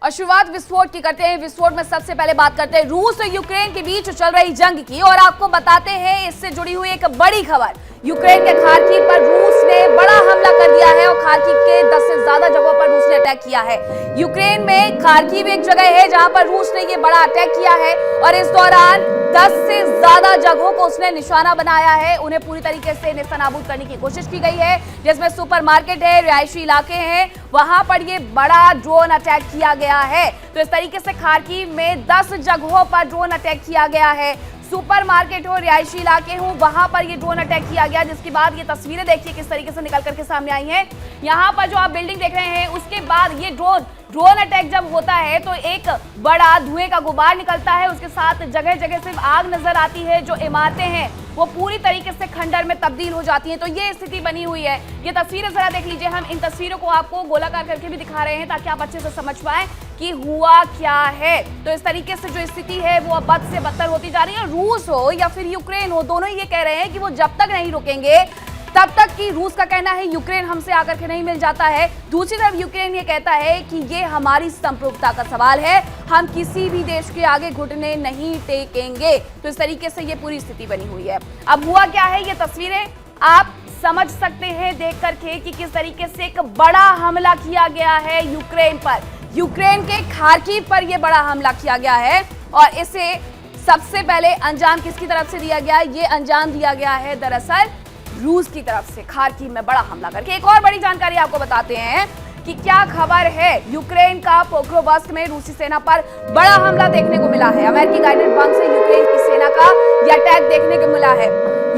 और शुरुआत विस्फोट की करते हैं। विस्फोट में सबसे पहले बात करते हैं रूस और यूक्रेन के बीच चल रही जंग की और आपको बताते हैं इससे जुड़ी हुई एक बड़ी खबर। यूक्रेन के खार्किव पर रूस ने बड़ा हमला कर दिया है और खार्किव के 10 से ज्यादा जगहों पर रूस ने अटैक किया है। यूक्रेन में खार्किव एक जगह है जहां पर रूस ने ये बड़ा अटैक किया है और इस दौरान 10 से ज्यादा जगहों को उसने निशाना बनाया है। उन्हें पूरी तरीके से नेस्तनाबूद करने की कोशिश की गई है, जिसमें सुपरमार्केट है, रिहायशी इलाके हैं, वहां पर ये बड़ा ड्रोन अटैक किया गया है। तो इस तरीके से खार्किव में 10 जगहों पर ड्रोन अटैक किया गया है। सुपरमार्केट हो, रिहायशी इलाके हो, वहां पर ये ड्रोन अटैक किया गया, जिसके बाद ये तस्वीरें देखिए किस तरीके से निकल करके सामने आई हैं। यहाँ पर जो आप बिल्डिंग देख रहे हैं उसके बाद ये ड्रोन अटैक जब होता है तो एक बड़ा धुएं का गुबार निकलता है, उसके साथ जगह जगह सिर्फ आग नजर आती है। जो इमारतें हैं वो पूरी तरीके से खंडर में तब्दील हो जाती हैं। तो ये स्थिति बनी हुई है। ये तस्वीरें जरा देख लीजिए। हम इन तस्वीरों को आपको गोलाकार करके भी दिखा रहे हैं ताकि आप अच्छे से समझ पाएं कि हुआ क्या है। तो इस तरीके से जो स्थिति है वो अब बद से बदतर होती जा रही है। रूस हो या फिर यूक्रेन हो, दोनों ही ये कह रहे हैं कि वो जब तक नहीं रुकेंगे तब तक कि रूस का कहना है यूक्रेन हमसे आकर के नहीं मिल जाता है। दूसरी तरफ यूक्रेन ये कहता है कि ये हमारी संप्रभुता का सवाल है, हम किसी भी देश के आगे घुटने नहीं टेकेंगे। तो इस तरीके से ये पूरी स्थिति बनी हुई है। अब हुआ क्या है, ये तस्वीरें आप समझ सकते हैं देख करके कि किस तरीके से एक बड़ा हमला किया गया है यूक्रेन पर। यूक्रेन के खार्किव पर यह बड़ा हमला किया गया है और इसे सबसे पहले अंजाम किसकी तरफ से दिया गया? ये अंजाम दिया गया है दरअसल रूस की तरफ से, खार्किव में बड़ा हमला करके। एक और बड़ी जानकारी आपको बताते हैं कि क्या खबर है। यूक्रेन का पोक्रोवस्क में रूसी सेना पर बड़ा हमला देखने को मिला है। अमेरिकी गाइडेड बम से यूक्रेन की सेना का यह अटैक देखने को मिला है।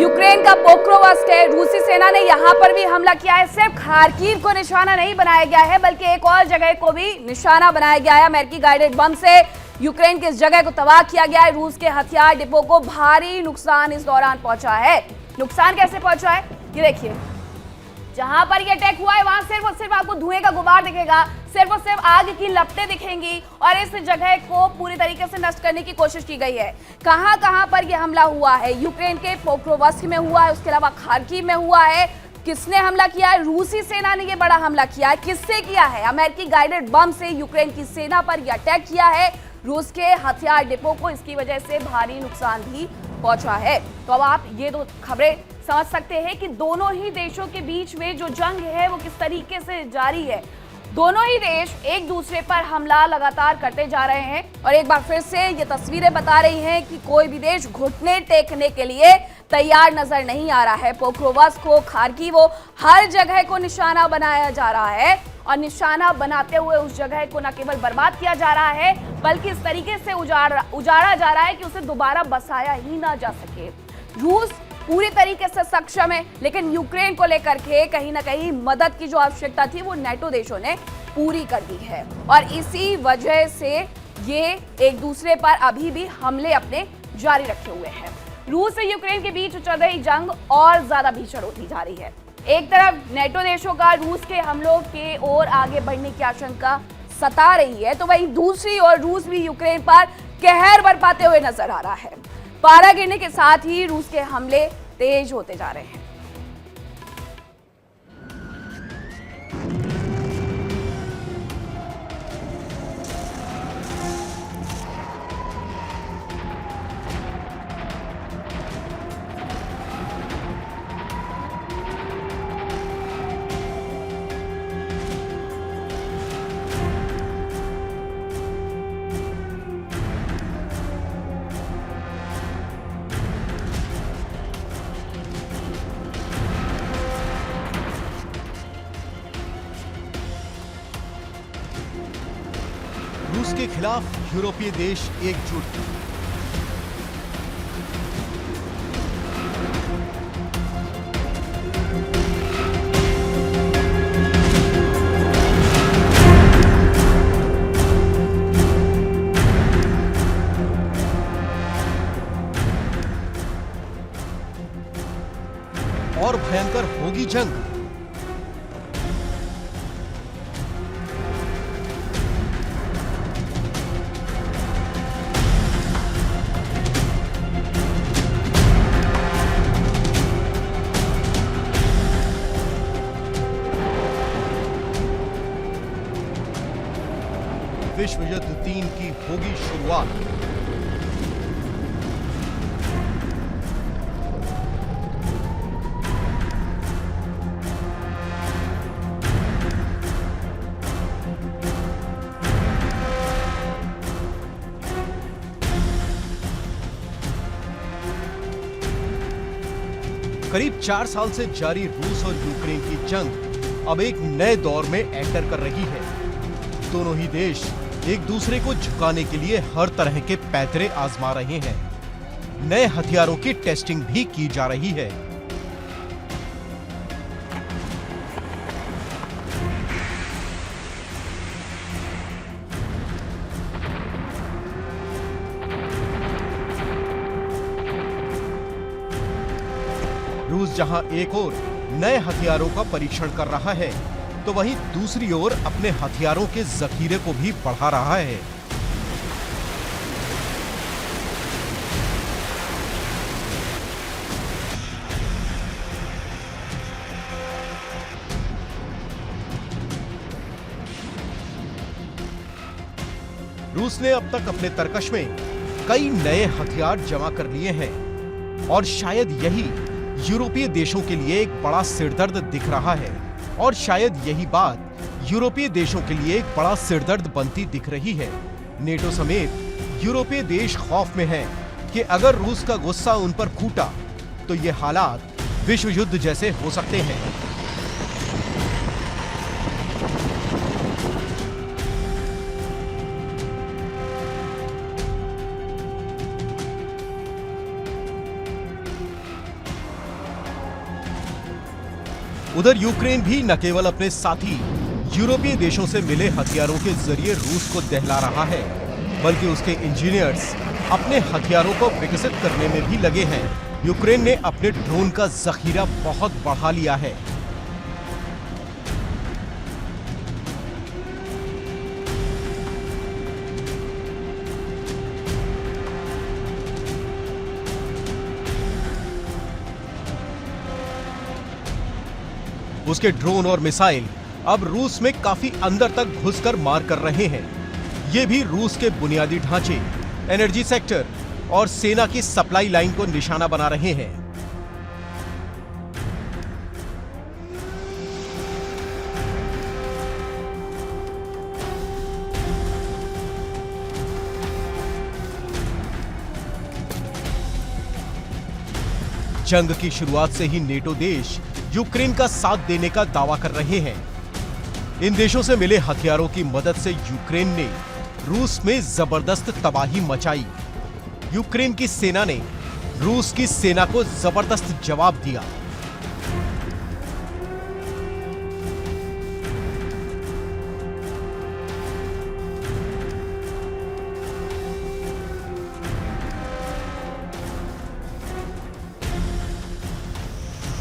यूक्रेन का पोक्रोवस्क है, रूसी सेना ने यहां पर भी हमला किया है। सिर्फ खार्किव को निशाना नहीं बनाया गया है बल्कि एक और जगह को भी निशाना बनाया गया है। अमेरिकी गाइडेड बम से यूक्रेन की इस जगह को तबाह किया गया है। रूस के हथियार डिपो को भारी नुकसान इस दौरान पहुंचा है। नुकसान कैसे पहुंचा है ये देखिए। जहां पर ये अटैक हुआ है वहां सिर्फ और सिर्फ आपको धुएं का गुबार दिखेगा, सिर्फ और सिर्फ आग की लपटें दिखेंगी और इस जगह को पूरी तरीके से नष्ट करने की कोशिश की गई है। कहां पर यह हमला हुआ है? यूक्रेन के पोक्रोवस्क में हुआ है, उसके अलावा खार्किव में हुआ है। किसने हमला किया है? रूसी सेना ने यह बड़ा हमला किया है। किससे किया है? अमेरिकी गाइडेड बम से यूक्रेन की सेना पर यह अटैक किया है। रूस के हथियार डिपो को इसकी वजह से भारी नुकसान भी पहुंचा है। तो अब आप ये दो खबरें समझ सकते हैं कि दोनों ही देशों के बीच में जो जंग है वो किस तरीके से जारी है। दोनों ही देश एक दूसरे पर हमला लगातार करते जा रहे हैं और एक बार फिर से ये तस्वीरें बता रही हैं कि कोई भी देश घुटने टेकने के लिए तैयार नजर नहीं आ रहा है। पोक्रोवस्क हो, खार्किव हो, हर जगह को निशाना बनाया जा रहा है और निशाना बनाते हुए उस जगह को न केवल बर्बाद किया जा रहा है बल्कि इस तरीके से उजाड़ा जा रहा है कि उसे दोबारा बसाया ही ना जा सके। रूस पूरी तरीके से सक्षम है, लेकिन यूक्रेन को लेकर के कहीं ना कहीं मदद की जो आवश्यकता थी वो नेटो देशों ने पूरी कर दी है और इसी वजह से ये एक दूसरे पर अभी भी हमले अपने जारी रखे हुए हैं। रूस और यूक्रेन के बीच चल रही जंग और ज्यादा भीषण होती जा रही है। एक तरफ नेटो देशों का रूस के हमलों के ओर आगे बढ़ने की आशंका सता रही है, तो वहीं दूसरी ओर रूस भी यूक्रेन पर कहर बरपाते हुए नजर आ रहा है। पारा गिरने के साथ ही रूस के हमले तेज होते जा रहे हैं। रूस के खिलाफ यूरोपीय देश एकजुट। और भयंकर होगी जंग। विश्व युद्ध 3 की होगी शुरुआत। करीब 4 साल से जारी रूस और यूक्रेन की जंग अब एक नए दौर में एंटर कर रही है। दोनों ही देश एक दूसरे को झुकाने के लिए हर तरह के पैतरे आजमा रहे हैं। नए हथियारों की टेस्टिंग भी की जा रही है। रूस जहां एक ओर नए हथियारों का परीक्षण कर रहा है, तो वहीं दूसरी ओर अपने हथियारों के जखीरे को भी बढ़ा रहा है। रूस ने अब तक अपने तरकश में कई नए हथियार जमा कर लिए हैं और शायद यही यूरोपीय देशों के लिए एक बड़ा सिरदर्द दिख रहा है। और शायद यही बात यूरोपीय देशों के लिए एक बड़ा सिरदर्द बनती दिख रही है। नेटो समेत यूरोपीय देश खौफ में हैं कि अगर रूस का गुस्सा उन पर फूटा तो ये हालात विश्व युद्ध जैसे हो सकते हैं। उधर यूक्रेन भी न केवल अपने साथी यूरोपीय देशों से मिले हथियारों के जरिए रूस को दहला रहा है, बल्कि उसके इंजीनियर्स अपने हथियारों को विकसित करने में भी लगे हैं। यूक्रेन ने अपने ड्रोन का जखीरा बहुत बढ़ा लिया है। उसके ड्रोन और मिसाइल अब रूस में काफी अंदर तक घुसकर मार कर रहे हैं। ये भी रूस के बुनियादी ढांचे, एनर्जी सेक्टर और सेना की सप्लाई लाइन को निशाना बना रहे हैं। जंग की शुरुआत से ही नेटो देश यूक्रेन का साथ देने का दावा कर रहे हैं। इन देशों से मिले हथियारों की मदद से यूक्रेन ने रूस में जबरदस्त तबाही मचाई। यूक्रेन की सेना ने रूस की सेना को जबरदस्त जवाब दिया।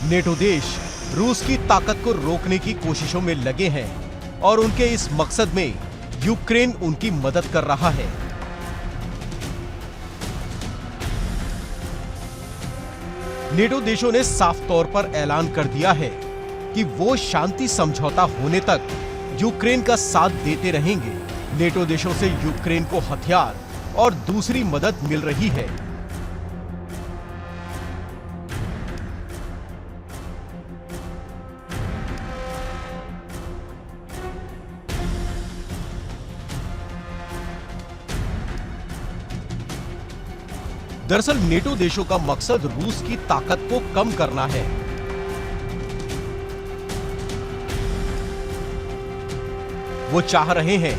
नेटो देश रूस की ताकत को रोकने की कोशिशों में लगे हैं और उनके इस मकसद में यूक्रेन उनकी मदद कर रहा है। नेटो देशों ने साफ तौर पर ऐलान कर दिया है कि वो शांति समझौता होने तक यूक्रेन का साथ देते रहेंगे। नेटो देशों से यूक्रेन को हथियार और दूसरी मदद मिल रही है। दरअसल नेटो देशों का मकसद रूस की ताकत को कम करना है। वो चाह रहे हैं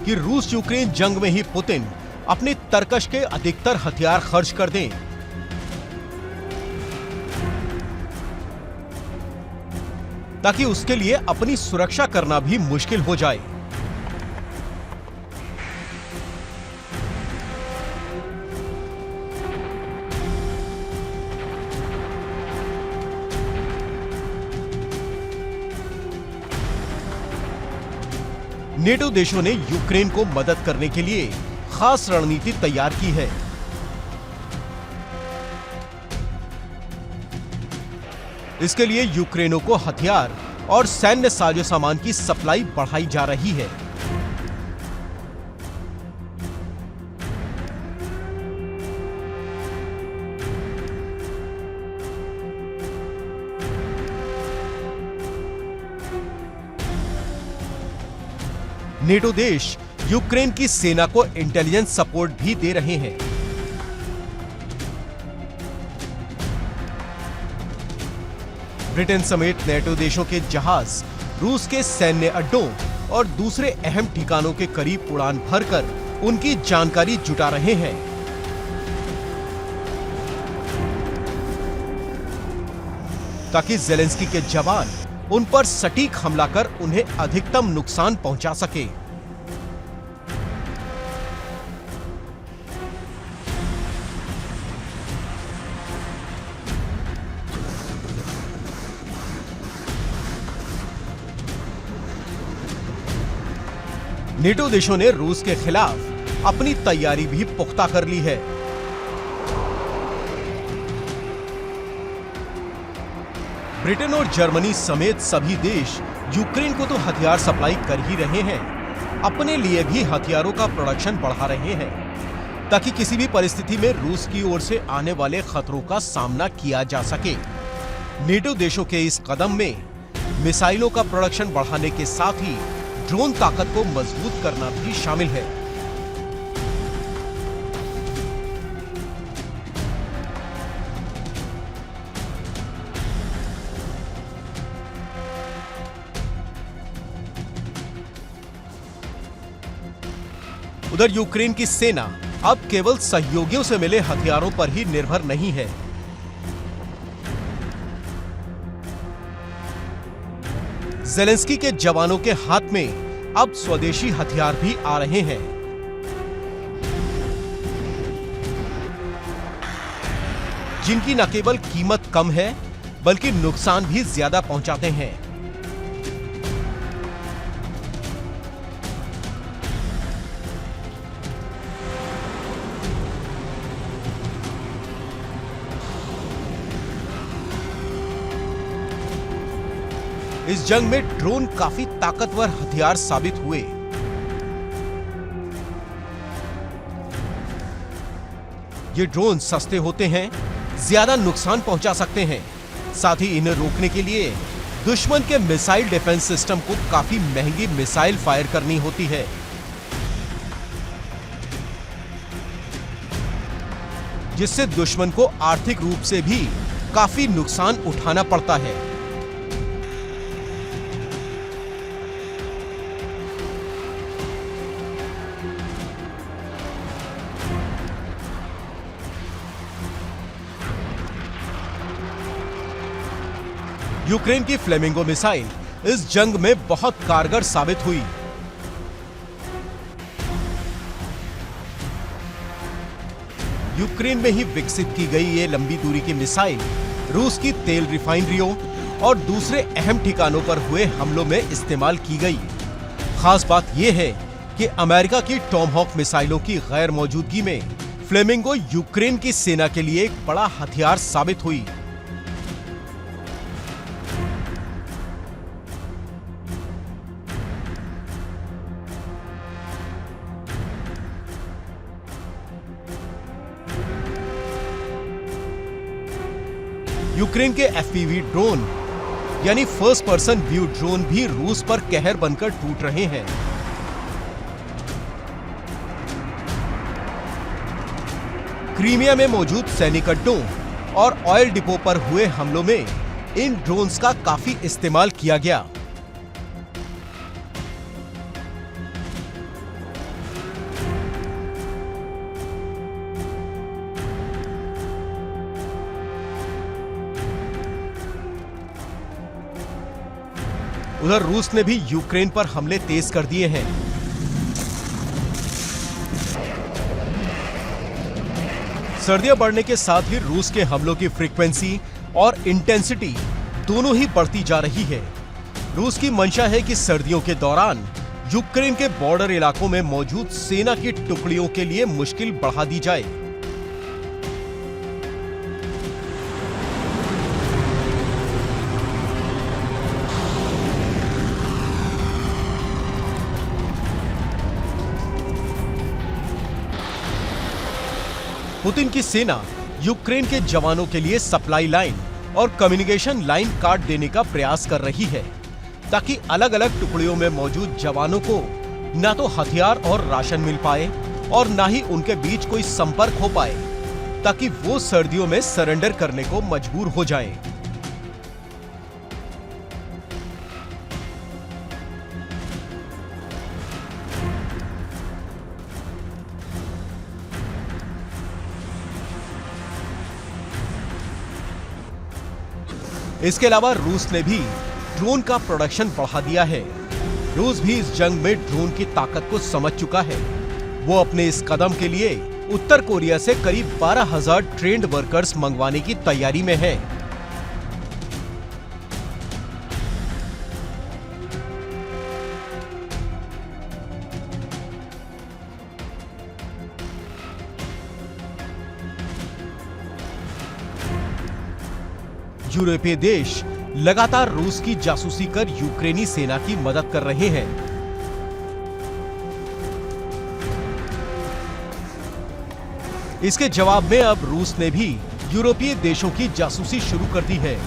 कि रूस यूक्रेन जंग में ही पुतिन अपने तरकश के अधिकतर हथियार खर्च कर दें। ताकि उसके लिए अपनी सुरक्षा करना भी मुश्किल हो जाए। नेटो देशों ने यूक्रेन को मदद करने के लिए खास रणनीति तैयार की है। इसके लिए यूक्रेनों को हथियार और सैन्य साजो सामान की सप्लाई बढ़ाई जा रही है। नेटो देश यूक्रेन की सेना को इंटेलिजेंस सपोर्ट भी दे रहे हैं। ब्रिटेन समेत नेटो देशों के जहाज रूस के सैन्य अड्डों और दूसरे अहम ठिकानों के करीब उड़ान भरकर उनकी जानकारी जुटा रहे हैं। ताकि ज़ेलेंस्की के जवान उन पर सटीक हमला कर उन्हें अधिकतम नुकसान पहुंचा सके। नेटो देशों ने रूस के खिलाफ अपनी तैयारी भी पुख्ता कर ली है। ब्रिटेन और जर्मनी समेत सभी देश यूक्रेन को तो हथियार सप्लाई कर ही रहे हैं, अपने लिए भी हथियारों का प्रोडक्शन बढ़ा रहे हैं ताकि किसी भी परिस्थिति में रूस की ओर से आने वाले खतरों का सामना किया जा सके। नेटो देशों के इस कदम में मिसाइलों का प्रोडक्शन बढ़ाने के साथ ही ड्रोन ताकत को मजबूत करना भी शामिल है। उधर यूक्रेन की सेना अब केवल सहयोगियों से मिले हथियारों पर ही निर्भर नहीं है। ज़ेलेंस्की के जवानों के हाथ में अब स्वदेशी हथियार भी आ रहे हैं। जिनकी न केवल कीमत कम है बल्कि नुकसान भी ज्यादा पहुंचाते हैं। इस जंग में ड्रोन काफी ताकतवर हथियार साबित हुए। ये ड्रोन सस्ते होते हैं, ज्यादा नुकसान पहुंचा सकते हैं, साथ ही इन्हें रोकने के लिए दुश्मन के मिसाइल डिफेंस सिस्टम को काफी महंगी मिसाइल फायर करनी होती है। जिससे दुश्मन को आर्थिक रूप से भी काफी नुकसान उठाना पड़ता है। यूक्रेन की फ्लेमिंगो मिसाइल इस जंग में बहुत कारगर साबित हुई। यूक्रेन में ही विकसित की गई ये लंबी दूरी की मिसाइल रूस की तेल रिफाइनरियों और दूसरे अहम ठिकानों पर हुए हमलों में इस्तेमाल की गई। खास बात यह है कि अमेरिका की टॉमहॉक मिसाइलों की गैर मौजूदगी में फ्लेमिंगो यूक्रेन की सेना के लिए एक बड़ा हथियार साबित हुई। यूक्रेन के एफपीवी ड्रोन यानी फर्स्ट पर्सन व्यू ड्रोन भी रूस पर कहर बनकर टूट रहे हैं। क्रीमिया में मौजूद सैनिक अड्डों और ऑयल डिपो पर हुए हमलों में इन ड्रोन्स का काफी इस्तेमाल किया गया। उधर रूस ने भी यूक्रेन पर हमले तेज कर दिए हैं। सर्दियां बढ़ने के साथ ही रूस के हमलों की फ्रीक्वेंसी और इंटेंसिटी दोनों ही बढ़ती जा रही है। रूस की मंशा है कि सर्दियों के दौरान यूक्रेन के बॉर्डर इलाकों में मौजूद सेना की टुकड़ियों के लिए मुश्किल बढ़ा दी जाए। पुतिन की सेना यूक्रेन के जवानों के लिए सप्लाई लाइन और कम्युनिकेशन लाइन काट देने का प्रयास कर रही है ताकि अलग अलग टुकड़ियों में मौजूद जवानों को ना तो हथियार और राशन मिल पाए और ना ही उनके बीच कोई संपर्क हो पाए ताकि वो सर्दियों में सरेंडर करने को मजबूर हो जाएं। इसके अलावा रूस ने भी ड्रोन का प्रोडक्शन बढ़ा दिया है। रूस भी इस जंग में ड्रोन की ताकत को समझ चुका है। वो अपने इस कदम के लिए उत्तर कोरिया से करीब 12,000 ट्रेंड वर्कर्स मंगवाने की तैयारी में है। यूरोपीय देश लगातार रूस की जासूसी कर यूक्रेनी सेना की मदद कर रहे हैं। इसके जवाब में अब रूस ने भी यूरोपीय देशों की जासूसी शुरू कर दी है।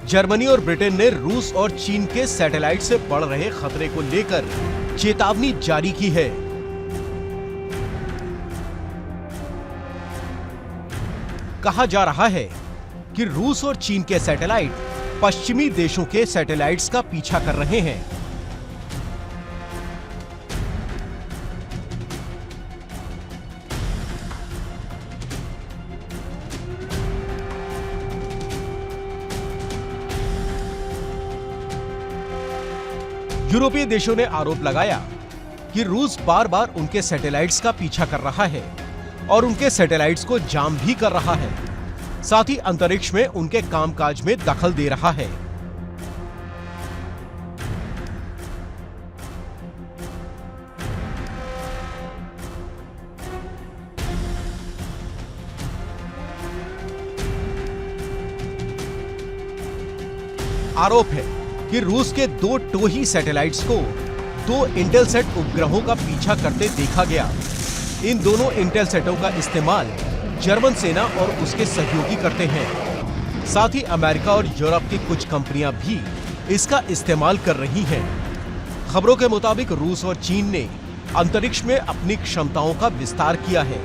जर्मनी और ब्रिटेन ने रूस और चीन के सैटेलाइट से बढ़ रहे खतरे को लेकर चेतावनी जारी की है। कहा जा रहा है कि रूस और चीन के सैटेलाइट पश्चिमी देशों के सैटेलाइट्स का पीछा कर रहे हैं। यूरोपीय देशों ने आरोप लगाया कि रूस बार बार उनके सैटेलाइट्स का पीछा कर रहा है और उनके सैटेलाइट्स को जाम भी कर रहा है, साथ ही अंतरिक्ष में उनके कामकाज में दखल दे रहा है। आरोप है कि रूस के 2 टोही सैटेलाइट्स को 2 इंटेलसेट उपग्रहों का पीछा करते देखा गया। इन दोनों इंटेलसेटों का इस्तेमाल जर्मन सेना और उसके सहयोगी करते हैं। साथ ही अमेरिका और यूरोप की कुछ कंपनियां भी इसका इस्तेमाल कर रही हैं। खबरों के मुताबिक रूस और चीन ने अंतरिक्ष में अपनी क्षमताओं का विस्तार किया है।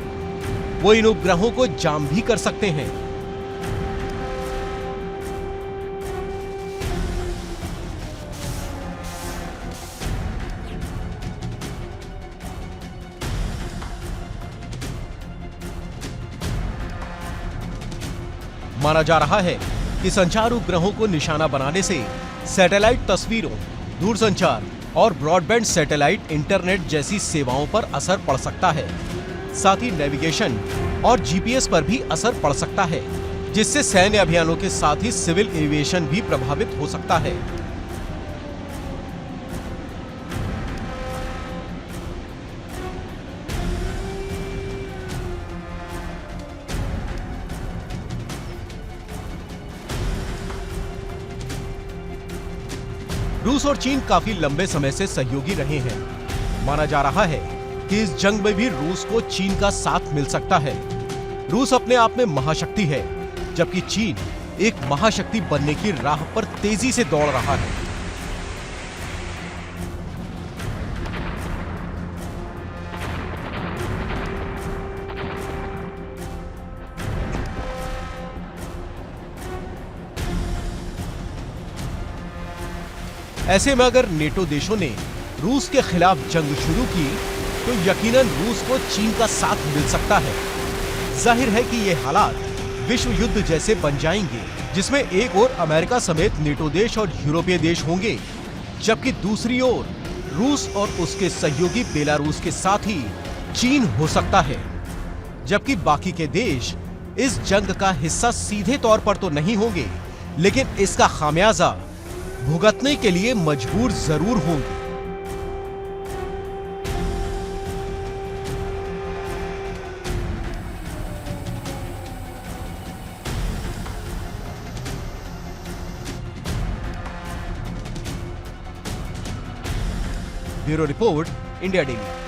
वो इन उपग्रहों को जाम भी कर सकते हैं। माना जा रहा है कि संचार उपग्रहों को निशाना बनाने से सैटेलाइट तस्वीरों, दूरसंचार और ब्रॉडबैंड सैटेलाइट इंटरनेट जैसी सेवाओं पर असर पड़ सकता है। साथ ही नेविगेशन और जीपीएस पर भी असर पड़ सकता है, जिससे सैन्य अभियानों के साथ ही सिविल एविएशन भी प्रभावित हो सकता है। रूस और चीन काफी लंबे समय से सहयोगी रहे हैं। माना जा रहा है कि इस जंग में भी रूस को चीन का साथ मिल सकता है। रूस अपने आप में महाशक्ति है, जबकि चीन एक महाशक्ति बनने की राह पर तेजी से दौड़ रहा है। ऐसे में अगर नेटो देशों ने रूस के खिलाफ जंग शुरू की तो यकीनन रूस को चीन का साथ मिल सकता है। जाहिर है कि ये हालात विश्व युद्ध जैसे बन जाएंगे, जिसमें एक ओर अमेरिका समेत नेटो देश और यूरोपीय देश होंगे, जबकि दूसरी ओर रूस और उसके सहयोगी बेलारूस के साथ ही चीन हो सकता है। जबकि बाकी के देश इस जंग का हिस्सा सीधे तौर पर तो नहीं होंगे, लेकिन इसका खामियाजा भुगतने के लिए मजबूर जरूर होंगे। Bureau report, India daily.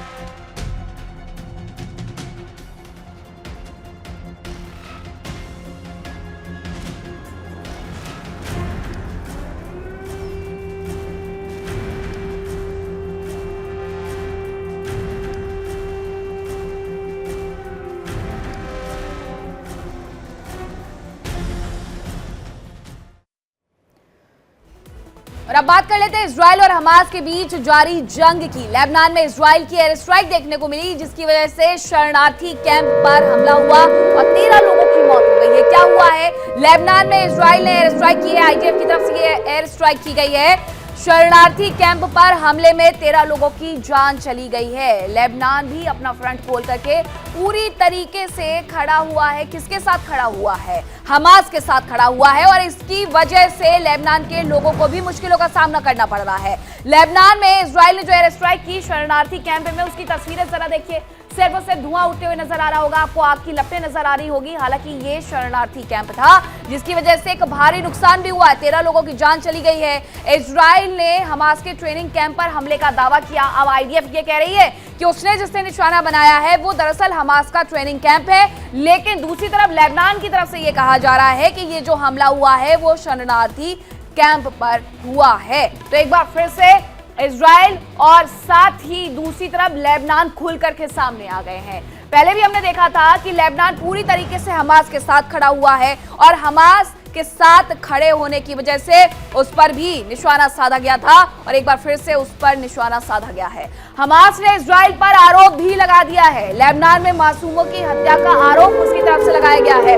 और अब बात कर लेते हैं इजराइल और हमास के बीच जारी जंग की। लेबनान में इजराइल की एयर स्ट्राइक देखने को मिली, जिसकी वजह से शरणार्थी कैंप पर हमला हुआ और 13 लोगों की मौत हो गई है। क्या हुआ है? लेबनान में इजराइल ने एयर स्ट्राइक की है, आईडीएफ की तरफ से एयर स्ट्राइक की गई है। शरणार्थी कैंप पर हमले में 13 लोगों की जान चली गई है। लेबनान भी अपना फ्रंट खोल करके पूरी तरीके से खड़ा हुआ है। किसके साथ खड़ा हुआ है? हमास के साथ खड़ा हुआ है और इसकी वजह से लेबनान के लोगों को भी मुश्किलों का सामना करना पड़ रहा है। लेबनान में इजराइल ने जो एयर स्ट्राइक की शरणार्थी कैंप में, उसकी तस्वीरें जरा देखिए। सिर्फ और सिर्फ धुआं उठते हुए नजर आ रहा होगा आपको, आग की लपटें नजर आ रही होगी। हालांकि ये शरणार्थी कैंप था, जिसकी वजह से एक भारी नुकसान भी हुआ है। 13 लोगों की जान चली गई है। इजराइल ने हमास के ट्रेनिंग कैंप पर हमले का दावा किया। अब आईडीएफ ये कह रही है कि उसने जिसने निशाना बनाया है वो दरअसल हमास का ट्रेनिंग कैंप है। लेकिन दूसरी तरफ लेबनान की तरफ से ये कहा जा रहा है कि ये जो हमला हुआ है वो शरणार्थी कैंप पर हुआ है। तो एक बार फिर से इजराइल और साथ ही दूसरी तरफ लेबनान खुल करके सामने आ गए हैं। पहले भी हमने देखा था कि लेबनान पूरी तरीके से हमास के साथ खड़ा हुआ है और हमास के साथ खड़े होने की वजह से उस पर भी निशाना साधा गया था और एक बार फिर से उस पर निशाना साधा गया है। हमास ने इजराइल पर आरोप भी लगा दिया है। लेबनान में मासूमों की हत्या का आरोप उसकी तरफ से लगाया गया है।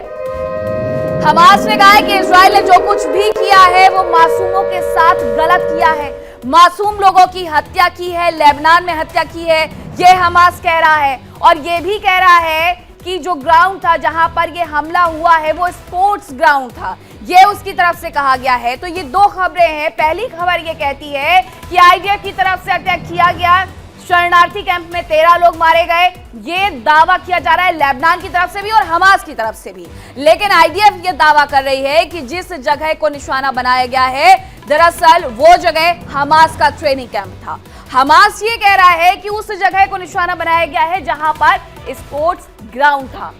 हमास ने कहा है कि इजराइल ने जो कुछ भी किया है वो मासूमों के साथ गलत किया है। मासूम लोगों की हत्या की है, लेबनान में हत्या की है, ये हमास कह रहा है। और ये भी कह रहा है कि जो ग्राउंड था जहां पर ये हमला हुआ है वो स्पोर्ट्स ग्राउंड था, ये उसकी तरफ से कहा गया है। तो ये दो खबरें हैं। पहली खबर ये कहती है कि आईडीएफ की तरफ से अटैक किया गया, शरणार्थी कैंप में 13 लोग मारे गए, ये दावा किया जा रहा है लेबनान की तरफ से भी और हमास की तरफ से भी। लेकिन आईडीएफ ये दावा कर रही है कि जिस जगह को निशाना बनाया गया है दरअसल वो जगह हमास का ट्रेनिंग कैंप था। हमास ये कह रहा है कि उस जगह को निशाना बनाया गया है जहां पर स्पोर्ट्स ग्राउंड था।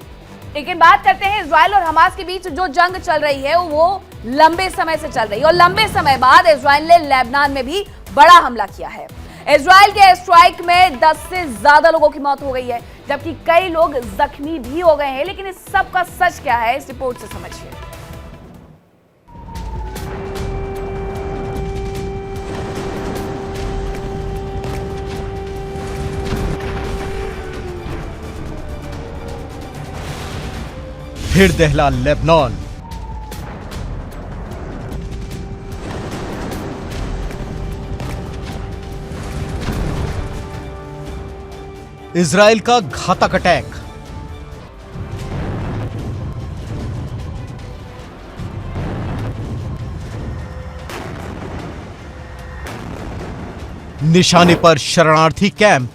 लेकिन बात करते हैं इजराइल और हमास के बीच जो जंग चल रही है वो लंबे समय से चल रही है और लंबे समय बाद इजराइल ने लेबनान में भी बड़ा हमला किया है। इजराइल के एयर स्ट्राइक में 10 से ज्यादा लोगों की मौत हो गई है, जबकि कई लोग जख्मी भी हो गए हैं। लेकिन इस सब का सच क्या है, इस रिपोर्ट से समझिए। फिर दहला लेबनान। इजराइल का घातक अटैक। निशाने पर शरणार्थी कैंप।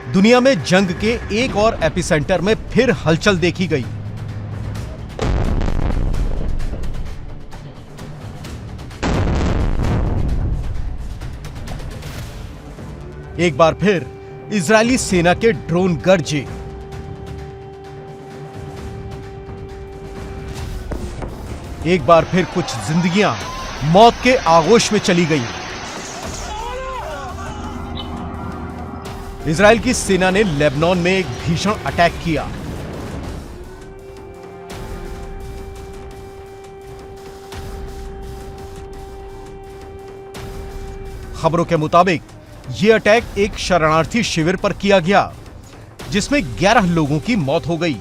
दुनिया में जंग के एक और एपिसेंटर में फिर हलचल देखी गई। एक बार फिर इजरायली सेना के ड्रोन गरजे। एक बार फिर कुछ जिंदगियां मौत के आगोश में चली गई। इजराइल की सेना ने लेबनान में एक भीषण अटैक किया। खबरों के मुताबिक यह अटैक एक शरणार्थी शिविर पर किया गया, जिसमें 11 लोगों की मौत हो गई।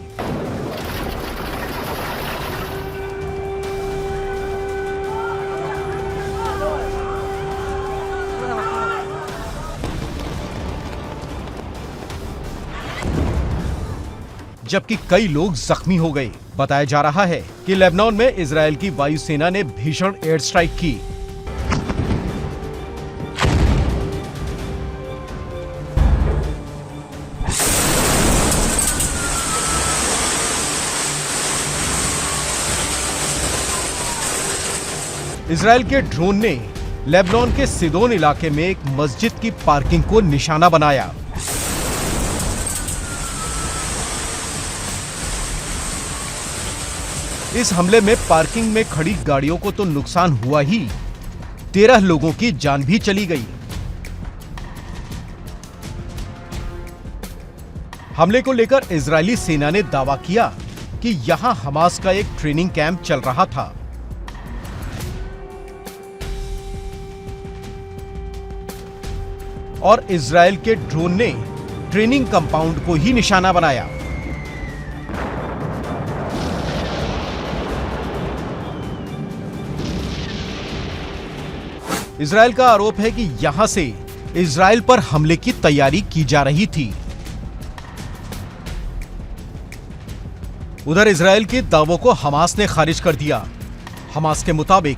जबकि कई लोग जख्मी हो गए। बताया जा रहा है कि लेबनान में इजरायल की वायुसेना ने भीषण एयर स्ट्राइक की। इजरायल के ड्रोन ने लेबनान के सिदोन इलाके में एक मस्जिद की पार्किंग को निशाना बनाया। इस हमले में पार्किंग में खड़ी गाड़ियों को तो नुकसान हुआ ही, 13 लोगों की जान भी चली गई। हमले को लेकर इजरायली सेना ने दावा किया कि यहां हमास का एक ट्रेनिंग कैंप चल रहा था। और इजरायल के ड्रोन ने ट्रेनिंग कंपाउंड को ही निशाना बनाया। इजरायल का आरोप है कि यहां से इजरायल पर हमले की तैयारी की जा रही थी। उधर इजरायल के दावों को हमास ने खारिज कर दिया। हमास के मुताबिक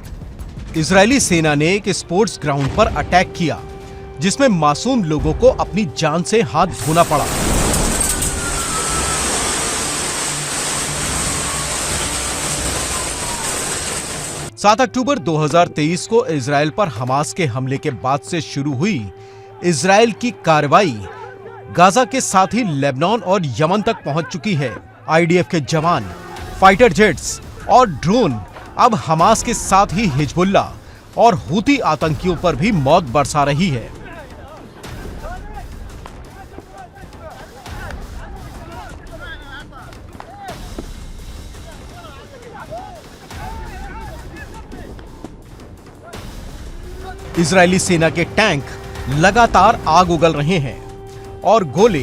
इजरायली सेना ने एक स्पोर्ट्स ग्राउंड पर अटैक किया, जिसमें मासूम लोगों को अपनी जान से हाथ धोना पड़ा। सात अक्टूबर 2023 को इजरायल पर हमास के हमले के बाद से शुरू हुई इजरायल की कार्रवाई गाजा के साथ ही लेबनान और यमन तक पहुंच चुकी है। आईडीएफ के जवान, फाइटर जेट्स और ड्रोन अब हमास के साथ ही हिजबुल्ला और हूती आतंकियों पर भी मौत बरसा रही है। इजरायली सेना के टैंक लगातार आग उगल रहे हैं और गोले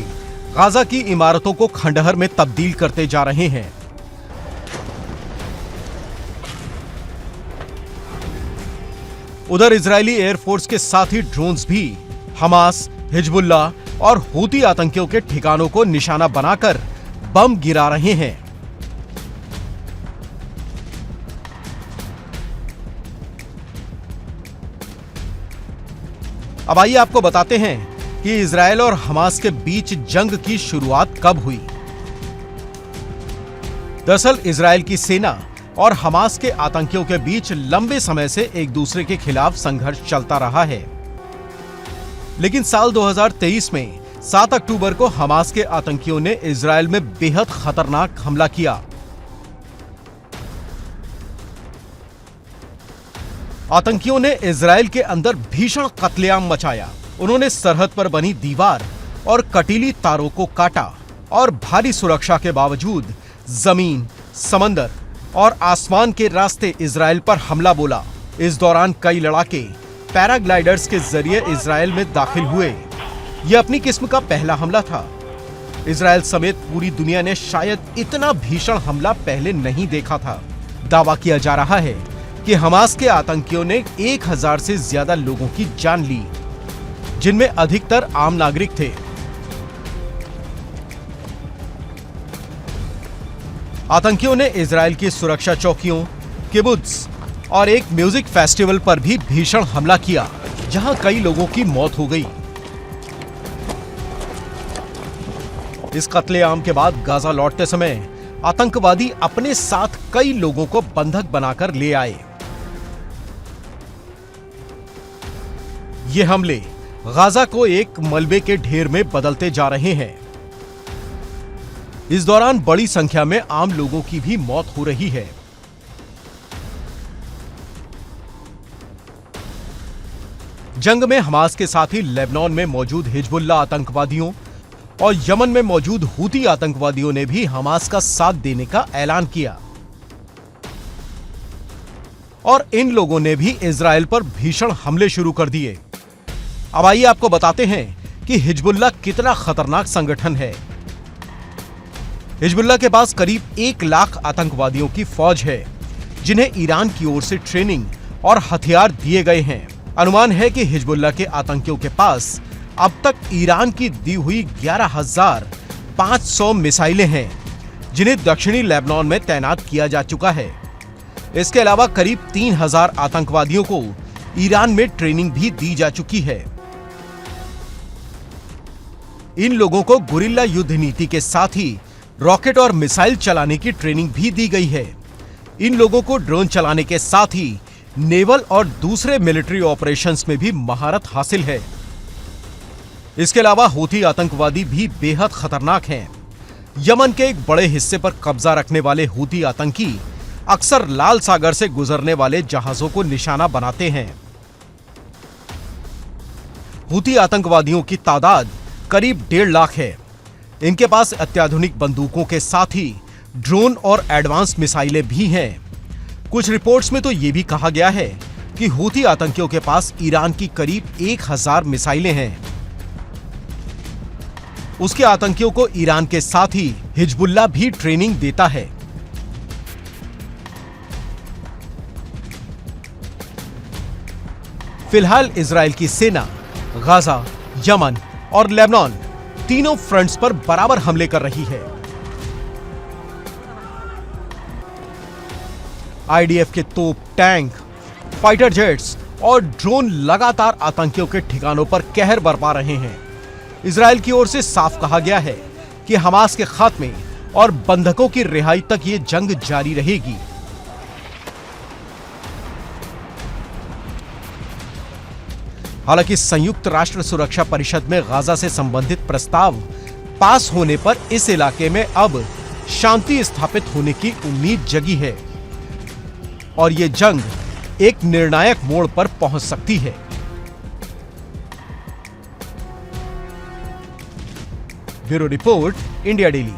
गाजा की इमारतों को खंडहर में तब्दील करते जा रहे हैं। उधर इजरायली एयरफोर्स के साथ ही ड्रोन्स भी हमास, हिजबुल्ला और हूती आतंकियों के ठिकानों को निशाना बनाकर बम गिरा रहे हैं। अब आइए आपको बताते हैं कि इजरायल और हमास के बीच जंग की शुरुआत कब हुई। दरअसल इजरायल की सेना और हमास के आतंकियों के बीच लंबे समय से एक दूसरे के खिलाफ संघर्ष चलता रहा है। लेकिन साल 2023 में 7 अक्टूबर को हमास के आतंकियों ने इजरायल में बेहद खतरनाक हमला किया। आतंकियों ने इजरायल के अंदर भीषण कत्लेआम मचाया। उन्होंने सरहद पर बनी दीवार और कटीली तारों को काटा और भारी सुरक्षा के बावजूद जमीन, समंदर और आसमान के रास्ते इजरायल पर हमला बोला। इस दौरान कई लड़ाके पैराग्लाइडर्स के जरिए इजरायल में दाखिल हुए। यह अपनी किस्म का पहला हमला था। इजरायल समेत पूरी दुनिया ने शायद इतना भीषण हमला पहले नहीं देखा था। दावा किया जा रहा है कि हमास के आतंकियों ने 1000 से ज्यादा लोगों की जान ली, जिनमें अधिकतर आम नागरिक थे। आतंकियों ने इजरायल की सुरक्षा चौकियों, किबुत्स और एक म्यूजिक फेस्टिवल पर भी भीषण हमला किया, जहां कई लोगों की मौत हो गई। इस कत्लेआम के बाद गाजा लौटते समय आतंकवादी अपने साथ कई लोगों को बंधक बनाकर ले आए। ये हमले गाजा को एक मलबे के ढेर में बदलते जा रहे हैं। इस दौरान बड़ी संख्या में आम लोगों की भी मौत हो रही है। जंग में हमास के साथ ही लेबनान में मौजूद हिजबुल्ला आतंकवादियों और यमन में मौजूद हूती आतंकवादियों ने भी हमास का साथ देने का ऐलान किया और इन लोगों ने भी इजरायल पर भीषण हमले शुरू कर दिए। अब आइए आपको बताते हैं कि हिजबुल्ला कितना खतरनाक संगठन है। हिजबुल्ला के पास करीब 1 लाख आतंकवादियों की फौज है, जिन्हें ईरान की ओर से ट्रेनिंग और हथियार दिए गए हैं। अनुमान है कि हिजबुल्ला के आतंकियों के पास अब तक ईरान की दी हुई 11,500 मिसाइलें हैं, जिन्हें दक्षिणी लेबनान में तैनात किया जा चुका है। इसके अलावा करीब 3000 आतंकवादियों को ईरान में ट्रेनिंग भी दी जा चुकी है। इन लोगों को गुरिल्ला युद्ध नीति के साथ ही रॉकेट और मिसाइल चलाने की ट्रेनिंग भी दी गई है। इन लोगों को ड्रोन चलाने के साथ ही नेवल और दूसरे मिलिट्री ऑपरेशंस में भी महारत हासिल है। इसके अलावा हूथी आतंकवादी भी बेहद खतरनाक हैं। यमन के एक बड़े हिस्से पर कब्जा रखने वाले हूथी आतंकी अक्सर लाल सागर से गुजरने वाले जहाजों को निशाना बनाते हैं। हूथी आतंकवादियों की तादाद करीब 1.5 लाख है। इनके पास अत्याधुनिक बंदूकों के साथ ही ड्रोन और एडवांस मिसाइलें भी हैं। कुछ रिपोर्ट्स में तो यह भी कहा गया है कि हूथी आतंकियों के पास ईरान की करीब 1000 मिसाइलें हैं। उसके आतंकियों को ईरान के साथ ही हिजबुल्लाह भी ट्रेनिंग देता है। फिलहाल इजराइल की सेना गाजा, यमन और लेबनान तीनों फ्रंट्स पर बराबर हमले कर रही है। आईडीएफ के तोप, टैंक, फाइटर जेट्स और ड्रोन लगातार आतंकियों के ठिकानों पर कहर बरपा रहे हैं। इजराइल की ओर से साफ कहा गया है कि हमास के खात्मे और बंधकों की रिहाई तक ये जंग जारी रहेगी। हालांकि संयुक्त राष्ट्र सुरक्षा परिषद में गाजा से संबंधित प्रस्ताव पास होने पर इस इलाके में अब शांति स्थापित होने की उम्मीद जगी है और ये जंग एक निर्णायक मोड़ पर पहुंच सकती है। Bureau report, India daily.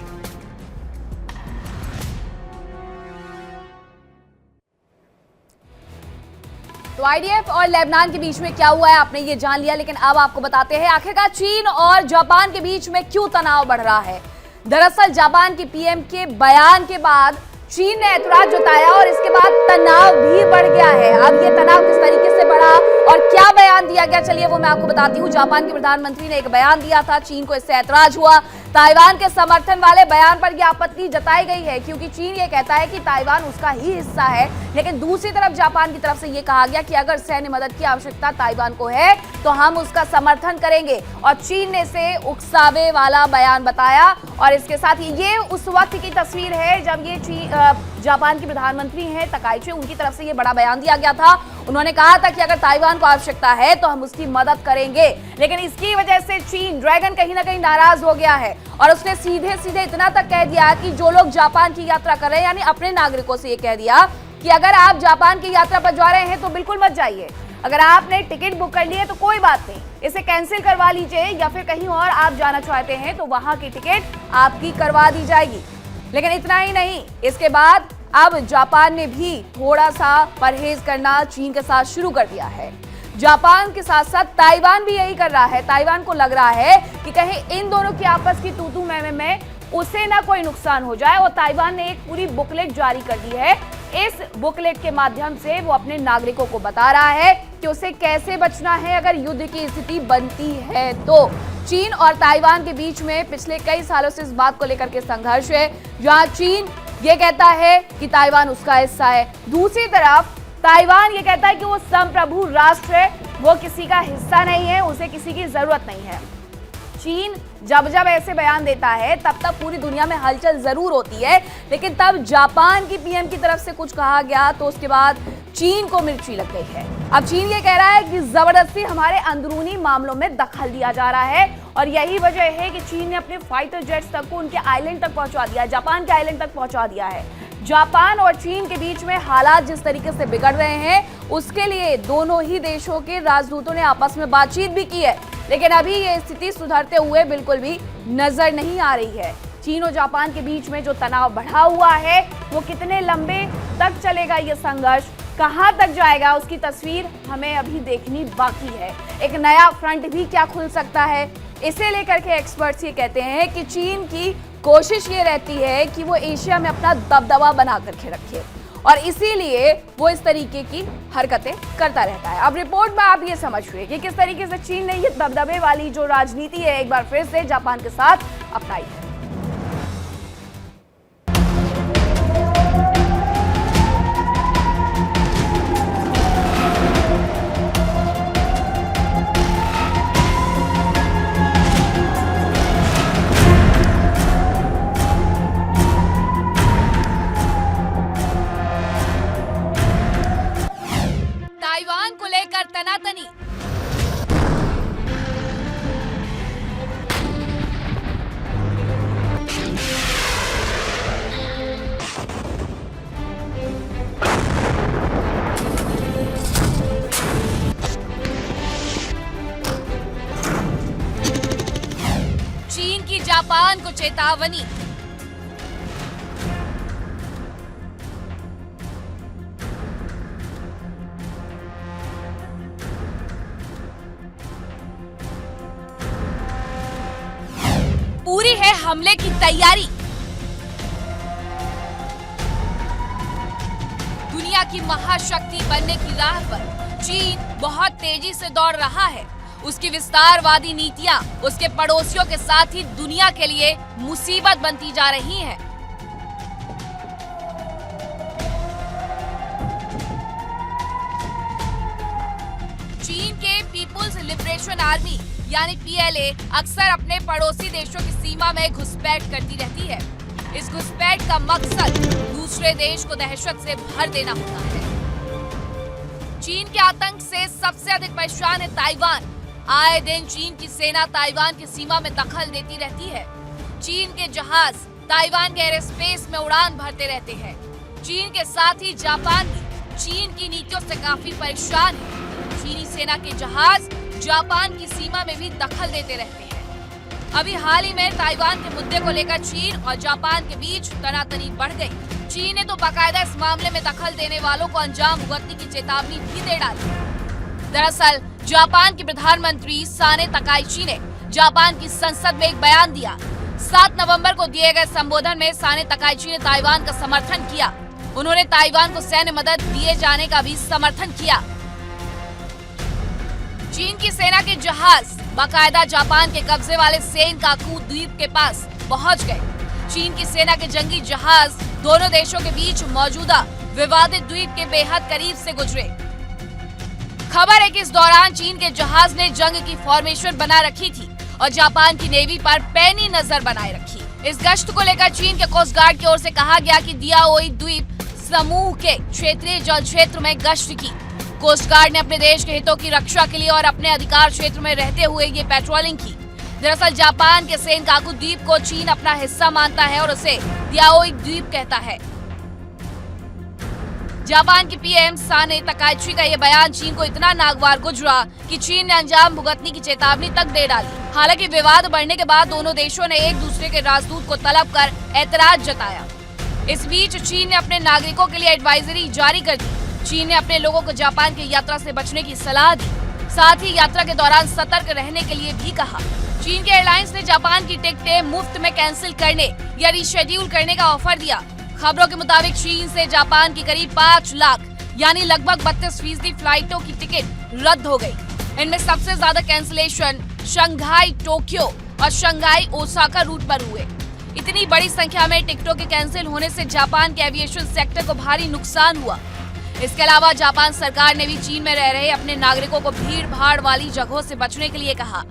तो आईडीएफ और लेबनान के बीच में क्या हुआ है आपने ये जान लिया, लेकिन अब आपको बताते हैं आखिरकार चीन और जापान के बीच में क्यों तनाव बढ़ रहा है। दरअसल जापान के पीएम के बयान के बाद चीन ने ऐतराज जताया और इसके बाद तनाव भी बढ़ गया है। अब ये तनाव किस तरीके से बढ़ा और क्या बयान दिया गया, चलिए वो मैं आपको बताती हूँ। जापान के प्रधानमंत्री ने एक बयान दिया था, चीन को इससे ऐतराज हुआ। ताइवान के समर्थन वाले बयान पर यह आपत्ति जताई गई है क्योंकि चीन ये कहता है कि ताइवान उसका ही हिस्सा है, लेकिन दूसरी तरफ जापान की तरफ से ये कहा गया कि अगर सैन्य मदद की आवश्यकता ताइवान को है तो हम उसका समर्थन करेंगे। और चीन ने इसे उकसावे वाला बयान बताया और इसके साथ ही ये उस वक्त की तस्वीर है जब ये जापान की प्रधानमंत्री हैं तकाइची, उनकी तरफ से ये बड़ा बयान दिया गया था। उन्होंने कहा था कि अगर ताइवान को आवश्यकता है तो हम उसकी मदद करेंगे, लेकिन इसकी वजह से चीन ड्रैगन कहीं ना कहीं नाराज हो गया है और उसने सीधे सीधे इतना तक कह दिया कि जो लोग जापान की यात्रा कर रहे हैं, यानी अपने नागरिकों से ये कह दिया कि अगर आप जापान की यात्रा पर जा रहे हैं तो बिल्कुल मत जाइए। अगर आपने टिकट बुक कर ली है तो कोई बात नहीं, इसे कैंसिल करवा लीजिए या फिर कहीं और आप जाना चाहते हैं तो वहां की टिकट आपकी करवा दी जाएगी। लेकिन इतना ही नहीं, इसके बाद अब जापान ने भी थोड़ा सा परहेज करना चीन के साथ शुरू कर दिया है। जापान के साथ साथ ताइवान भी यही कर रहा है। ताइवान को लग रहा है कि कहीं इन दोनों की आपस की तू-तू मैं में उसे ना कोई नुकसान हो जाए और ताइवान ने एक पूरी बुकलेट जारी कर दी है। इस बुकलेट के माध्यम से वो अपने नागरिकों को बता रहा है कि उसे कैसे बचना है अगर युद्ध की स्थिति बनती है तो। चीन और ताइवान के बीच में पिछले कई सालों से इस बात को लेकर के संघर्ष है, जहां चीन ये कहता है कि ताइवान उसका हिस्सा है, दूसरी तरफ ताइवान ये कहता है कि वो संप्रभु राष्ट्र है, वो किसी का हिस्सा नहीं है, उसे किसी की जरूरत नहीं है। चीन जब जब ऐसे बयान देता है तब तब पूरी दुनिया में हलचल जरूर होती है, लेकिन तब जापान की पीएम की तरफ से कुछ कहा गया तो उसके बाद चीन को मिर्ची लग गई है। अब चीन ये कह रहा है कि जबरदस्ती हमारे अंदरूनी मामलों में दखल दिया जा रहा है और यही वजह है कि चीन ने अपने फाइटर जेट्स तक को उनके आइलैंड तक पहुंचा दिया है, जापान के आइलैंड तक पहुंचा दिया है। जापान और चीन के बीच में हालात जिस तरीके से बिगड़ रहे हैं उसके लिए दोनों ही देशों के राजदूतों ने आपस में बातचीत भी की है, लेकिन अभी ये स्थिति सुधरते हुए बिल्कुल भी नजर नहीं आ रही है। चीन और जापान के बीच में जो तनाव बढ़ा हुआ है वो कितने लंबे तक चलेगा, ये संघर्ष कहां तक जाएगा, उसकी तस्वीर हमें अभी देखनी बाकी है। एक नया फ्रंट भी क्या खुल सकता है, इसे लेकर के एक्सपर्ट्स ये कहते हैं कि चीन की कोशिश ये रहती है कि वो एशिया में अपना दबदबा बना करके रखे और इसीलिए वो इस तरीके की हरकतें करता रहता है। अब रिपोर्ट में आप ये समझिए कि किस तरीके से चीन ने ये दबदबे वाली जो राजनीति है एक बार फिर से जापान के साथ अपनाई है। तनातनी। चीन की जापान को चेतावनी। पूरी है हमले की तैयारी। दुनिया की महाशक्ति बनने की राह पर चीन बहुत तेजी से दौड़ रहा है। उसकी विस्तारवादी नीतियां उसके पड़ोसियों के साथ ही दुनिया के लिए मुसीबत बनती जा रही हैं। चीन के पीपुल्स लिबरेशन आर्मी यानी पीएलए अक्सर अपने पड़ोसी देशों की सीमा में घुसपैठ करती रहती है। इस घुसपैठ का मकसद दूसरे देश को दहशत से भर देना होता है। चीन के आतंक से सबसे अधिक परेशान है ताइवान। आए दिन चीन की सेना ताइवान की सीमा में दखल देती रहती है। चीन के जहाज ताइवान के एयर स्पेस में उड़ान भरते रहते हैं। चीन के साथ ही जापान भी चीन की नीतियों से काफी परेशान है। चीनी सेना के जहाज जापान की सीमा में भी दखल देते रहते हैं। अभी हाल ही में ताइवान के मुद्दे को लेकर चीन और जापान के बीच तनातनी बढ़ गई। चीन ने तो बाकायदा इस मामले में दखल देने वालों को अंजाम भुगतने की चेतावनी भी दे डाली। दरअसल जापान के प्रधानमंत्री साने तकाइची ने जापान की संसद में एक बयान दिया। 7 नवंबर को दिए गए संबोधन में साने तकाइची ने ताइवान का समर्थन किया। उन्होंने ताइवान को सैन्य मदद दिए जाने का भी समर्थन किया। चीन की सेना के जहाज बाकायदा जापान के कब्जे वाले सेनकाकू द्वीप के पास पहुंच गए। चीन की सेना के जंगी जहाज दोनों देशों के बीच मौजूदा विवादित द्वीप के बेहद करीब से गुजरे। खबर है कि इस दौरान चीन के जहाज ने जंग की फॉर्मेशन बना रखी थी और जापान की नेवी पर पैनी नजर बनाए रखी। इस गश्त को लेकर चीन के कोस्ट गार्ड की ओर से कहा गया कि दियाओई द्वीप समूह के क्षेत्रीय जल क्षेत्र में गश्त की। कोस्ट गार्ड ने अपने देश के हितों की रक्षा के लिए और अपने अधिकार क्षेत्र में रहते हुए ये पेट्रोलिंग की। दरअसल जापान के सेनकाकू द्वीप को चीन अपना हिस्सा मानता है और उसे दियाओई द्वीप कहता है। जापान के पीएम साने तकाइची का ये बयान चीन को इतना नागवार गुजरा कि चीन ने अंजाम भुगतने की चेतावनी तक दे डाली। हालांकि विवाद बढ़ने के बाद दोनों देशों ने एक दूसरे के राजदूत को तलब कर ऐतराज जताया। इस बीच चीन ने अपने नागरिकों के लिए एडवाइजरी जारी कर दी। चीन ने अपने लोगों को जापान की यात्रा से बचने की सलाह दी। साथ ही यात्रा के दौरान सतर्क रहने के लिए भी कहा। चीन के एयरलाइंस ने जापान की टिकटें मुफ्त में कैंसिल करने या रीशेड्यूल करने का ऑफर दिया। खबरों के मुताबिक चीन से जापान की करीब 5 लाख यानी लगभग 32% फ्लाइटों की टिकट रद्द हो गई। इनमें सबसे ज्यादा कैंसिलेशन शंघाई टोक्यो और शंघाई ओसाका रूट पर हुए। इतनी बड़ी संख्या में टिकटों के कैंसिल होने से जापान के एविएशन सेक्टर को भारी नुकसान हुआ। इसके अलावा जापान सरकार ने भी चीन में रह रहे अपने नागरिकों को भीड़ भाड़ वाली जगहों से बचने के लिए कहा।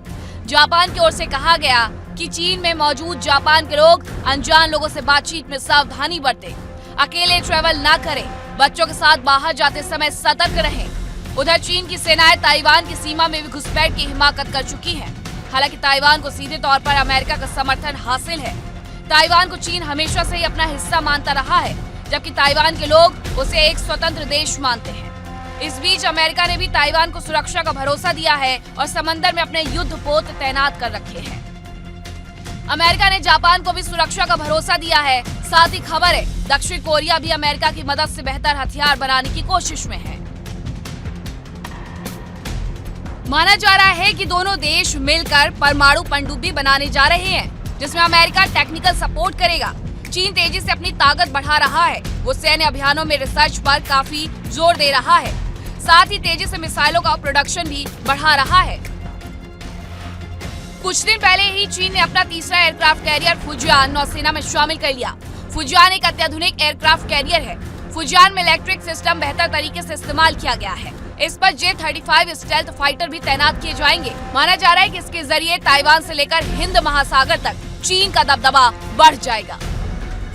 जापान की ओर से कहा गया कि चीन में मौजूद जापान के लोग अनजान लोगों से बातचीत में सावधानी बरतें, अकेले ट्रेवल न करें, बच्चों के साथ बाहर जाते समय सतर्क रहें। उधर चीन की सेनाएं ताइवान की सीमा में भी घुसपैठ की हिमाकत कर चुकी हैं। हालांकि ताइवान को सीधे तौर पर अमेरिका का समर्थन हासिल है। ताइवान को चीन हमेशा से ही अपना हिस्सा मानता रहा है, जबकि ताइवान के लोग उसे एक स्वतंत्र देश मानते हैं। इस बीच अमेरिका ने भी ताइवान को सुरक्षा का भरोसा दिया है और समंदर में अपने युद्धपोत तैनात कर रखे हैं। अमेरिका ने जापान को भी सुरक्षा का भरोसा दिया है। साथ ही खबर है दक्षिण कोरिया भी अमेरिका की मदद से बेहतर हथियार बनाने की कोशिश में है। माना जा रहा है कि दोनों देश मिलकर परमाणु पनडुब्बी बनाने जा रहे हैं, जिसमें अमेरिका टेक्निकल सपोर्ट करेगा। चीन तेजी से अपनी ताकत बढ़ा रहा है। वो सैन्य अभियानों में रिसर्च पर काफी जोर दे रहा है। साथ ही तेजी से मिसाइलों का प्रोडक्शन भी बढ़ा रहा है। कुछ दिन पहले ही चीन ने अपना तीसरा एयरक्राफ्ट कैरियर फुजियान नौसेना में शामिल कर लिया। फुजियान एक अत्याधुनिक एयरक्राफ्ट कैरियर है। फुजियान में इलेक्ट्रिक सिस्टम बेहतर तरीके से इस्तेमाल किया गया है। इस पर J-35 स्टेल्थ फाइटर भी तैनात किए जाएंगे। माना जा रहा है कि इसके जरिए ताइवान से लेकर हिंद महासागर तक चीन का दबदबा बढ़ जाएगा।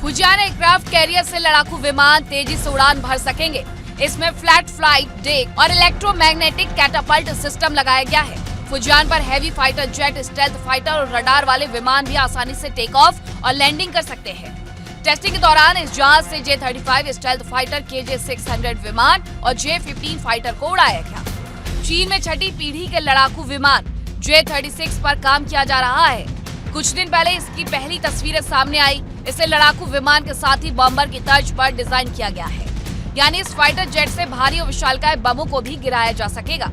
फुजियान एयरक्राफ्ट कैरियर से लड़ाकू विमान तेजी से उड़ान भर सकेंगे। इसमें फ्लैट फ्लाइट डेक और इलेक्ट्रोमैग्नेटिक कैटापल्ट सिस्टम लगाया गया है। फुजियान पर heavy fighter jet, stealth fighter और रडार वाले विमान भी आसानी से टेक ऑफ और लैंडिंग कर सकते हैं। टेस्टिंग के दौरान इस जहाज से J-35 स्टेल्थ फाइटर, KJ-600 विमान और J-15 फाइटर को उड़ाया गया। चीन में छठी पीढ़ी के लड़ाकू विमान J-36 पर काम किया जा रहा है। कुछ दिन पहले इसकी पहली तस्वीरें सामने आई। इसे लड़ाकू विमान के साथ ही बॉम्बर की तर्ज पर डिजाइन किया गया है, यानी इस फाइटर जेट से भारी और विशालकाय बमों को भी गिराया जा सकेगा।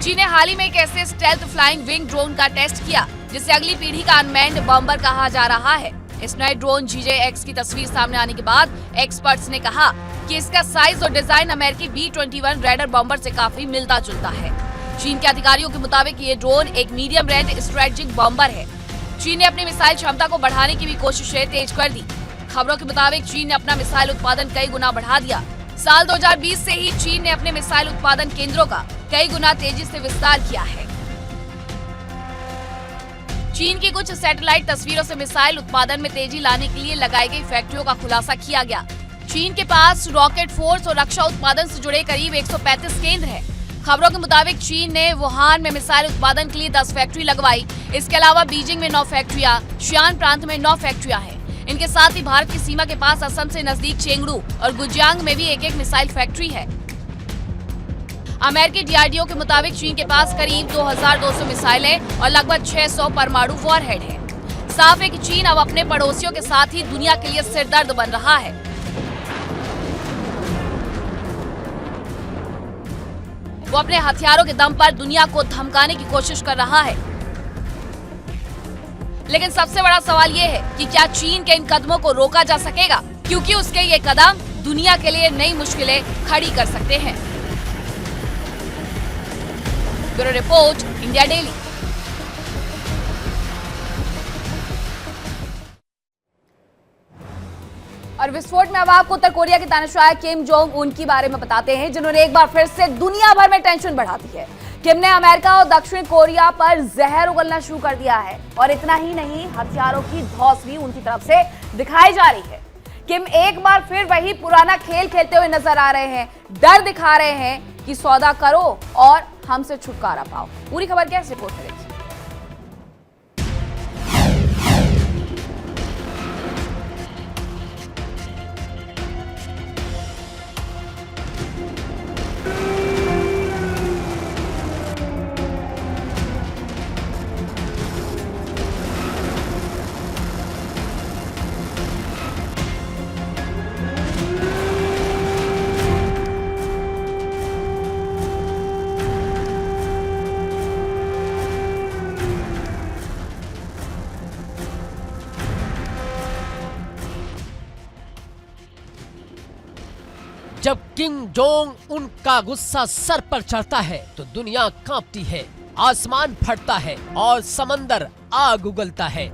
चीन ने हाल ही में एक ऐसे स्टेल्थ फ्लाइंग विंग ड्रोन का टेस्ट किया जिसे अगली पीढ़ी का अनमैन्ड बॉम्बर कहा जा रहा है। इस नए ड्रोन GJ-X की तस्वीर सामने आने के बाद एक्सपर्ट्स ने कहा कि इसका साइज और डिजाइन अमेरिकी B-21 रेडर बॉम्बर से काफी मिलता जुलता है। चीन के अधिकारियों के मुताबिक ये ड्रोन एक मीडियम रेंज स्ट्रेटेजिक बॉम्बर है। चीन ने अपनी मिसाइल क्षमता को बढ़ाने की भी कोशिशें तेज कर दी। खबरों के मुताबिक चीन ने अपना मिसाइल उत्पादन कई गुना बढ़ा दिया। साल 2020 से ही चीन ने अपने मिसाइल उत्पादन केंद्रों का कई गुना तेजी से विस्तार किया है। चीन की कुछ सैटेलाइट तस्वीरों से मिसाइल उत्पादन में तेजी लाने के लिए लगाई गई फैक्ट्रियों का खुलासा किया गया। चीन के पास रॉकेट फोर्स और रक्षा उत्पादन से जुड़े करीब 135 केंद्र हैं। खबरों के मुताबिक चीन ने वुहान में मिसाइल उत्पादन के लिए 10 फैक्ट्री लगवाई। इसके अलावा बीजिंग में 9 फैक्ट्रियां, शियान प्रांत में 9 फैक्ट्रियां हैं। इनके साथ ही भारत की सीमा के पास असम से नजदीक चेंगडू और गुजियांग में भी एक मिसाइल फैक्ट्री है। अमेरिकी DRDO के मुताबिक चीन के पास करीब 2200 मिसाइलें और लगभग 600 परमाणु वॉरहेड है। साफ है कि चीन अब अपने पड़ोसियों के साथ ही दुनिया के लिए सिरदर्द बन रहा है। वो अपने हथियारों के दम पर दुनिया को धमकाने की कोशिश कर रहा है। लेकिन सबसे बड़ा सवाल ये है कि क्या चीन के इन कदमों को रोका जा सकेगा, क्योंकि उसके ये कदम दुनिया के लिए नई मुश्किलें खड़ी कर सकते हैं। Bureau report, India daily. और विस्फोट में अब आपको उत्तर कोरिया के तानाशाह किम जोंग उन के बारे में बताते हैं, जिन्होंने एक बार फिर से दुनिया भर में टेंशन बढ़ा दी है। किम ने अमेरिका और दक्षिण कोरिया पर जहर उगलना शुरू कर दिया है और इतना ही नहीं, हथियारों की धौंस भी उनकी तरफ से दिखाई जा रही है। किम एक बार फिर वही पुराना खेल खेलते हुए नजर आ रहे हैं, डर दिखा रहे हैं कि सौदा करो और हमसे छुटकारा पाओ। पूरी खबर कैसे रिपोर्ट करेगी? जब किम जोंग उन का गुस्सा सर पर चढ़ता है तो दुनिया कांपती है, आसमान फटता है और समंदर आग उगलता है।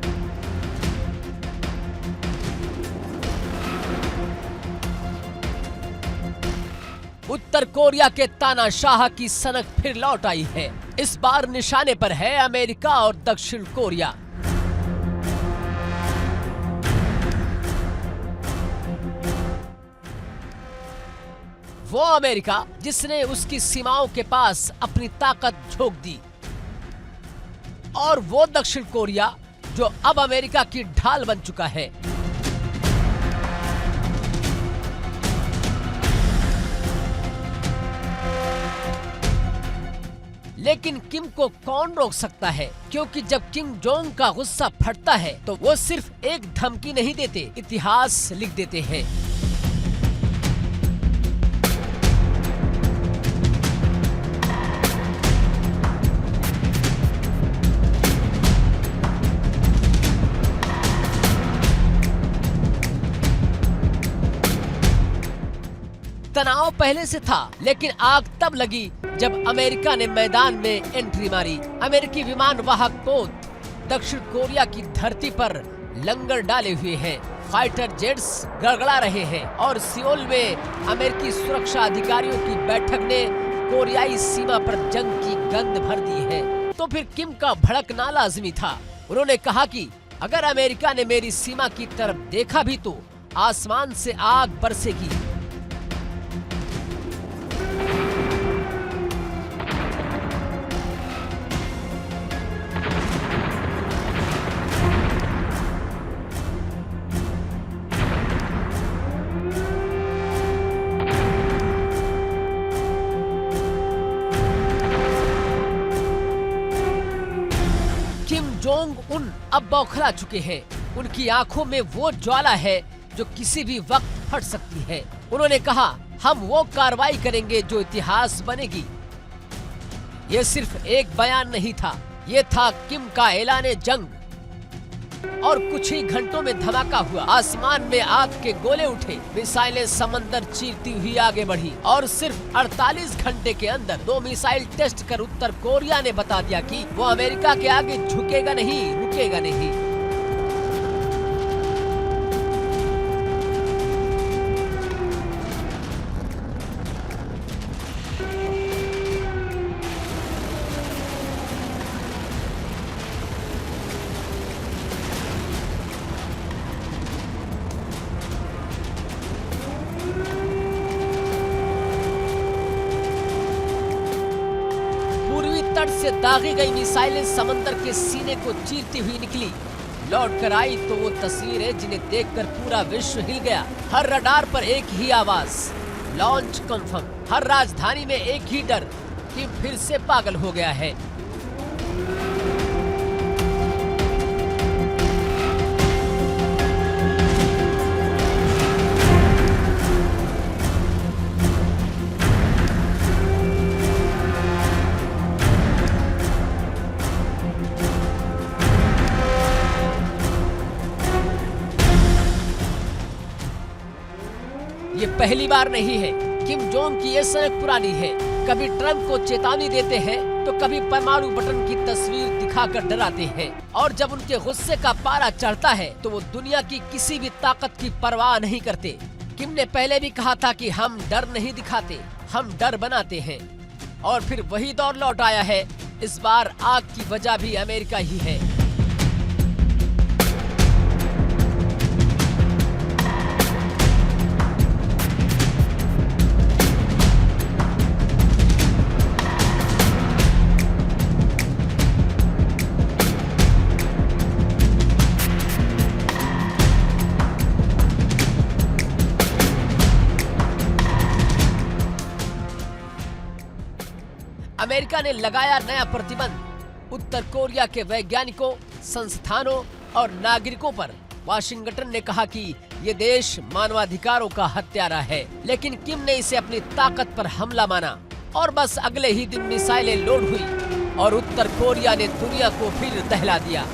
उत्तर कोरिया के तानाशाह की सनक फिर लौट आई है। इस बार निशाने पर है अमेरिका और दक्षिण कोरिया। वो अमेरिका जिसने उसकी सीमाओं के पास अपनी ताकत झोंक दी, और वो दक्षिण कोरिया जो अब अमेरिका की ढाल बन चुका है। लेकिन किम को कौन रोक सकता है, क्योंकि जब किम जोंग का गुस्सा फटता है तो वो सिर्फ एक धमकी नहीं देते, इतिहास लिख देते हैं। तनाव पहले से था, लेकिन आग तब लगी जब अमेरिका ने मैदान में एंट्री मारी। अमेरिकी विमान वाहक पोत दक्षिण कोरिया की धरती पर लंगर डाले हुए हैं, फाइटर जेट्स गड़गड़ा रहे हैं और सियोल में अमेरिकी सुरक्षा अधिकारियों की बैठक ने कोरियाई सीमा पर जंग की गंध भर दी है। तो फिर किम का भड़कना लाजमी था। उन्होंने कहा कि अगर अमेरिका ने मेरी सीमा की तरफ देखा भी तो आसमान से आग बरसेगी। किम जोंग उन अब बौखला चुके हैं। उनकी आंखों में वो ज्वाला है जो किसी भी वक्त फट सकती है। उन्होंने कहा, हम वो कार्रवाई करेंगे जो इतिहास बनेगी। ये सिर्फ एक बयान नहीं था, ये था किम का ऐलान जंग। और कुछ ही घंटों में धमाका हुआ। आसमान में आग के गोले उठे, मिसाइलें समंदर चीरती हुई आगे बढ़ी और सिर्फ 48 घंटे के अंदर 2 मिसाइल टेस्ट कर उत्तर कोरिया ने बता दिया कि वो अमेरिका के आगे झुकेगा नहीं, रुकेगा नहीं। तट से दागी गई मिसाइलें समंदर के सीने को चीरती हुई निकली। लौट कर आई तो वो तस्वीरें जिन्हें देखकर पूरा विश्व हिल गया। हर रडार पर एक ही आवाज, लॉन्च कंफर्म। हर राजधानी में एक ही डर कि फिर से पागल हो गया है। ये पहली बार नहीं है। किम जोंग की ये सनक पुरानी है। कभी ट्रंप को चेतावनी देते हैं तो कभी परमाणु बटन की तस्वीर दिखाकर डराते हैं। और जब उनके गुस्से का पारा चढ़ता है तो वो दुनिया की किसी भी ताकत की परवाह नहीं करते। किम ने पहले भी कहा था कि हम डर नहीं दिखाते, हम डर बनाते हैं। और फिर वही दौर लौट आया है। इस बार आग की वजह भी अमेरिका ही है। अमेरिका ने लगाया नया प्रतिबंध उत्तर कोरिया के वैज्ञानिकों, संस्थानों और नागरिकों पर। वाशिंगटन ने कहा कि ये देश मानवाधिकारों का हत्यारा है, लेकिन किम ने इसे अपनी ताकत पर हमला माना। और बस अगले ही दिन मिसाइलें लोड हुई और उत्तर कोरिया ने दुनिया को फिर दहला दिया।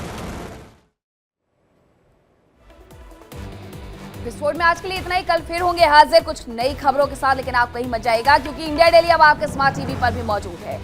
विस्फोट में आज के लिए इतना ही। कल फिर होंगे हाजिर कुछ नई खबरों के साथ, लेकिन आप कहीं मत जाइएगा क्योंकि इंडिया डेली अब आपके स्मार्ट टीवी पर भी मौजूद है।